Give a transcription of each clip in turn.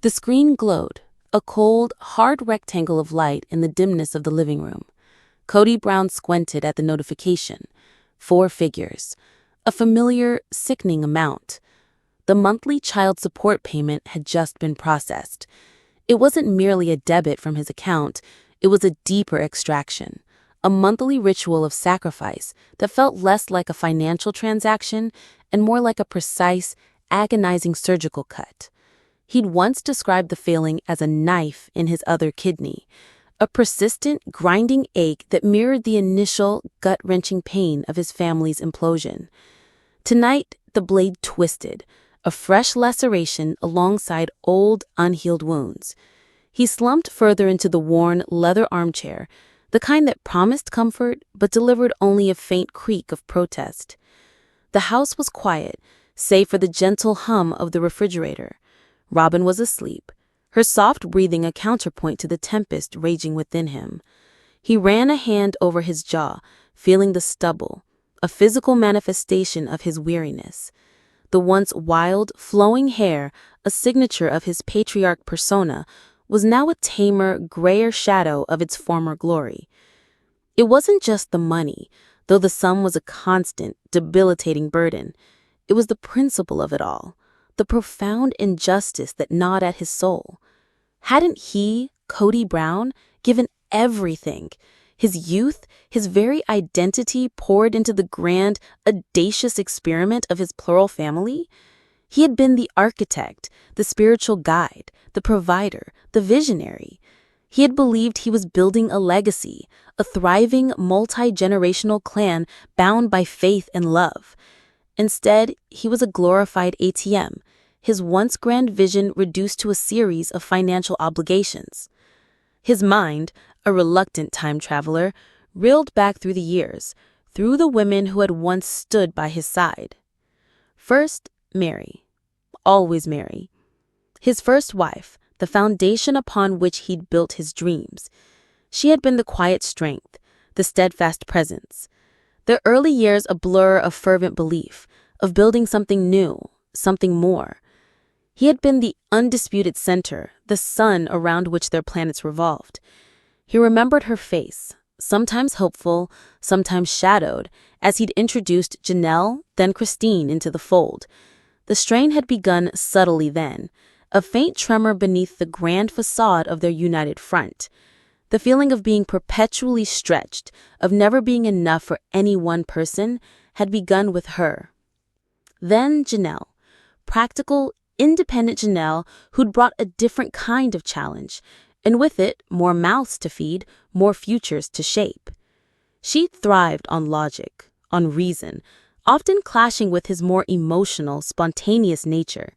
The screen glowed, a cold, hard rectangle of light in the dimness of the living room. Kody Brown squinted at the notification. 4 figures. A familiar, sickening amount. The monthly child support payment had just been processed. It wasn't merely a debit from his account, it was a deeper extraction. A monthly ritual of sacrifice that felt less like a financial transaction and more like a precise, agonizing surgical cut. He'd once described the failing as a knife in his other kidney, a persistent, grinding ache that mirrored the initial, gut-wrenching pain of his family's implosion. Tonight, the blade twisted, a fresh laceration alongside old, unhealed wounds. He slumped further into the worn, leather armchair, the kind that promised comfort but delivered only a faint creak of protest. The house was quiet, save for the gentle hum of the refrigerator. Robyn was asleep, her soft breathing a counterpoint to the tempest raging within him. He ran a hand over his jaw, feeling the stubble, a physical manifestation of his weariness. The once wild, flowing hair, a signature of his patriarch persona, was now a tamer, grayer shadow of its former glory. It wasn't just the money, though the sum was a constant, debilitating burden. It was the principle of it all, the profound injustice that gnawed at his soul. Hadn't he, Kody Brown, given everything, his youth, his very identity poured into the grand, audacious experiment of his plural family? He had been the architect, the spiritual guide, the provider, the visionary. He had believed he was building a legacy, a thriving, multi-generational clan bound by faith and love. Instead, he was a glorified ATM, his once grand vision reduced to a series of financial obligations. His mind, a reluctant time traveler, reeled back through the years, through the women who had once stood by his side. First, Mary. Always Mary. His first wife, the foundation upon which he'd built his dreams. She had been the quiet strength, the steadfast presence. Their early years a blur of fervent belief, of building something new, something more. He had been the undisputed center, the sun around which their planets revolved. He remembered her face, sometimes hopeful, sometimes shadowed, as he'd introduced Janelle, then Christine, into the fold. The strain had begun subtly then, a faint tremor beneath the grand facade of their united front. The feeling of being perpetually stretched, of never being enough for any one person, had begun with her. Then Janelle, practical, independent Janelle, who'd brought a different kind of challenge, and with it, more mouths to feed, more futures to shape. She thrived on logic, on reason, often clashing with his more emotional, spontaneous nature.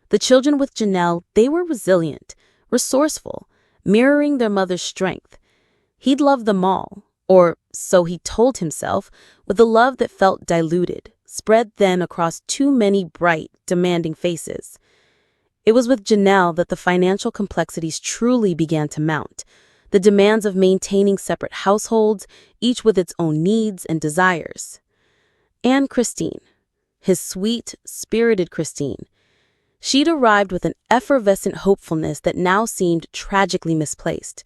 The children with Janelle, they were resilient, resourceful, mirroring their mother's strength. He'd loved them all, or so he told himself, with a love that felt diluted, spread then across too many bright, demanding faces. It was with Janelle that the financial complexities truly began to mount, the demands of maintaining separate households, each with its own needs and desires. And Christine, his sweet, spirited Christine. She'd arrived with an effervescent hopefulness that now seemed tragically misplaced.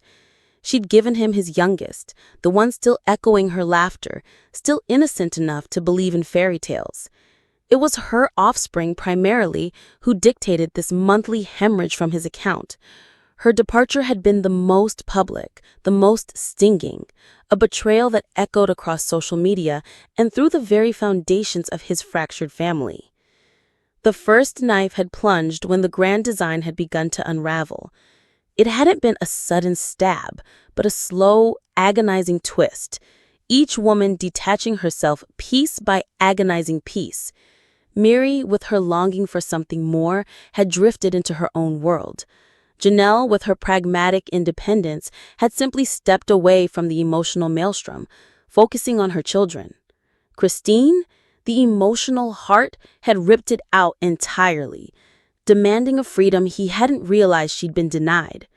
She'd given him his youngest, the one still echoing her laughter, still innocent enough to believe in fairy tales. It was her offspring primarily who dictated this monthly hemorrhage from his account. Her departure had been the most public, the most stinging, a betrayal that echoed across social media and through the very foundations of his fractured family. The first knife had plunged when the grand design had begun to unravel. It hadn't been a sudden stab, but a slow, agonizing twist, each woman detaching herself piece by agonizing piece. Mary, with her longing for something more, had drifted into her own world. Janelle, with her pragmatic independence, had simply stepped away from the emotional maelstrom, focusing on her children. Christine, the emotional heart, had ripped it out entirely, demanding a freedom he hadn't realized she'd been denied.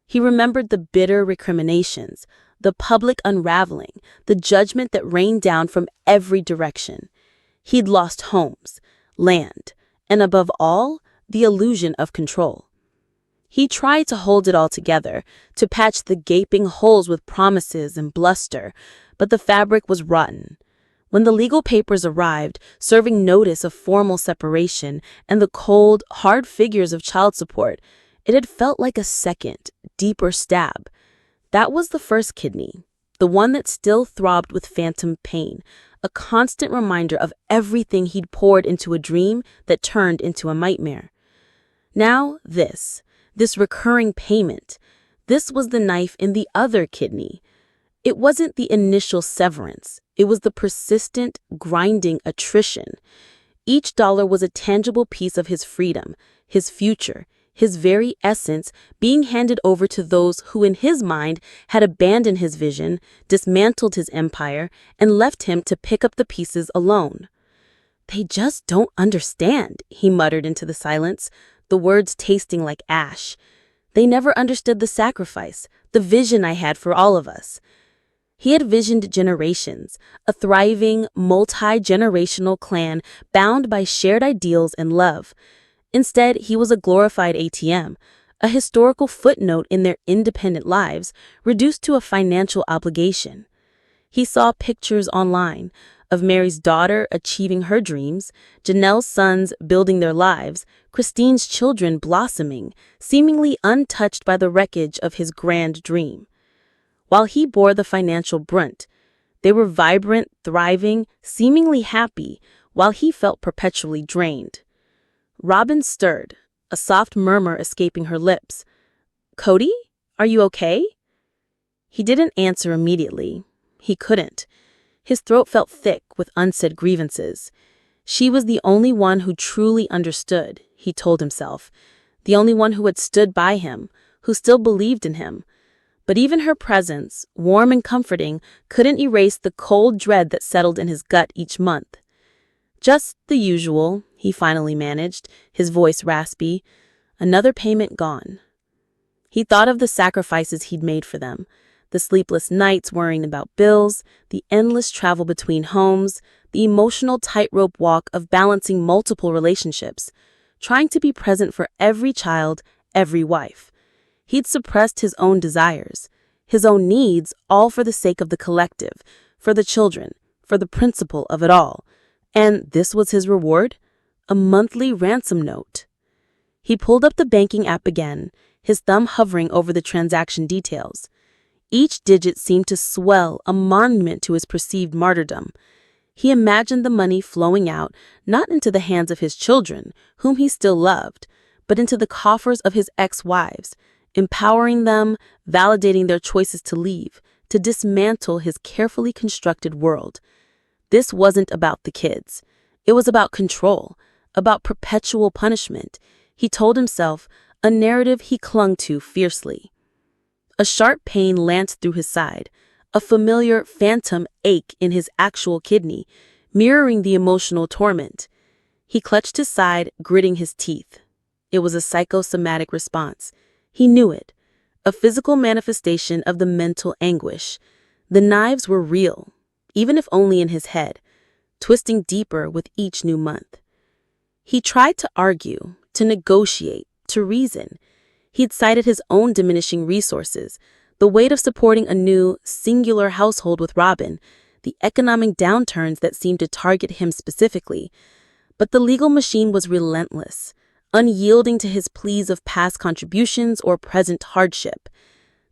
He remembered the bitter recriminations, the public unraveling, the judgment that rained down from every direction. He'd lost homes, land, and above all, the illusion of control. He tried to hold it all together, to patch the gaping holes with promises and bluster, but the fabric was rotten. When the legal papers arrived, serving notice of formal separation and the cold, hard figures of child support, it had felt like a second, deeper stab. That was the first kidney, the one that still throbbed with phantom pain, a constant reminder of everything he'd poured into a dream that turned into a nightmare. Now this recurring payment, this was the knife in the other kidney. It wasn't the initial severance, it was the persistent, grinding attrition. Each dollar was a tangible piece of his freedom, his future, his very essence being handed over to those who in his mind had abandoned his vision, dismantled his empire, and left him to pick up the pieces alone. "They just don't understand," he muttered into the silence, the words tasting like ash. "They never understood the sacrifice, the vision I had for all of us." He had visioned generations, a thriving, multi-generational clan bound by shared ideals and love. Instead, he was a glorified ATM, a historical footnote in their independent lives, reduced to a financial obligation. He saw pictures online of Mary's daughter achieving her dreams, Janelle's sons building their lives, Christine's children blossoming, seemingly untouched by the wreckage of his grand dream. While he bore the financial brunt, they were vibrant, thriving, seemingly happy, while he felt perpetually drained. Robyn stirred, a soft murmur escaping her lips. "Kody, are you okay?" He didn't answer immediately. He couldn't. His throat felt thick with unsaid grievances. She was the only one who truly understood, he told himself, the only one who had stood by him, who still believed in him. But even her presence, warm and comforting, couldn't erase the cold dread that settled in his gut each month. "Just the usual," he finally managed, his voice raspy. "Another payment gone." He thought of the sacrifices he'd made for them, the sleepless nights worrying about bills, the endless travel between homes, the emotional tightrope walk of balancing multiple relationships, trying to be present for every child, every wife. He'd suppressed his own desires, his own needs, all for the sake of the collective, for the children, for the principle of it all. And this was his reward? A monthly ransom note. He pulled up the banking app again, his thumb hovering over the transaction details. Each digit seemed to swell, a monument to his perceived martyrdom. He imagined the money flowing out, not into the hands of his children, whom he still loved, but into the coffers of his ex-wives, empowering them, validating their choices to leave, to dismantle his carefully constructed world. This wasn't about the kids. It was about control, about perpetual punishment. He told himself, a narrative he clung to fiercely. A sharp pain lanced through his side, a familiar phantom ache in his actual kidney, mirroring the emotional torment. He clutched his side, gritting his teeth. It was a psychosomatic response. He knew it, a physical manifestation of the mental anguish. The knives were real, even if only in his head, twisting deeper with each new month. He tried to argue, to negotiate, to reason. He'd cited his own diminishing resources, the weight of supporting a new, singular household with Robyn, the economic downturns that seemed to target him specifically. But the legal machine was relentless, unyielding to his pleas of past contributions or present hardship.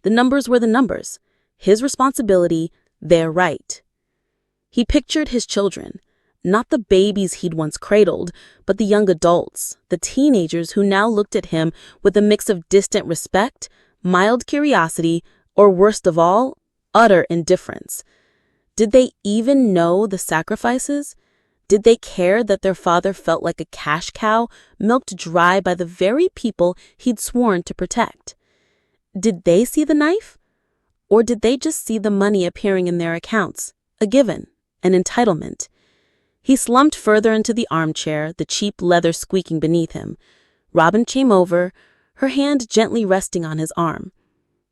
The numbers were the numbers, his responsibility, their right. He pictured his children, not the babies he'd once cradled, but the young adults, the teenagers who now looked at him with a mix of distant respect, mild curiosity, or worst of all, utter indifference. Did they even know the sacrifices? Did they care that their father felt like a cash cow, milked dry by the very people he'd sworn to protect? Did they see the knife? Or did they just see the money appearing in their accounts, a given, an entitlement? He slumped further into the armchair, the cheap leather squeaking beneath him. Robyn came over, her hand gently resting on his arm.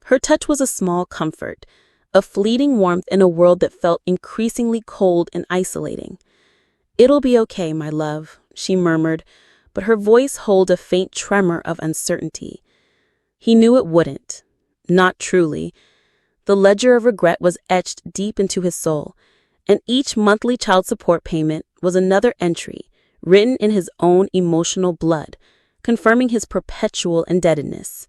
Her touch was a small comfort, a fleeting warmth in a world that felt increasingly cold and isolating. "It'll be okay, my love," she murmured, but her voice held a faint tremor of uncertainty. He knew it wouldn't. Not truly. The ledger of regret was etched deep into his soul, and each monthly child support payment was another entry written in his own emotional blood, confirming his perpetual indebtedness.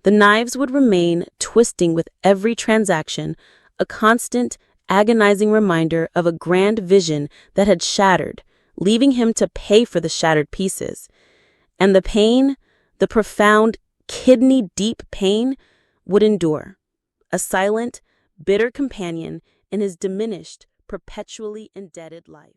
The knives would remain twisting with every transaction, a constant, agonizing reminder of a grand vision that had shattered, leaving him to pay for the shattered pieces. And the pain, the profound, kidney-deep pain, would endure, a silent, bitter companion in his diminished, perpetually indebted life.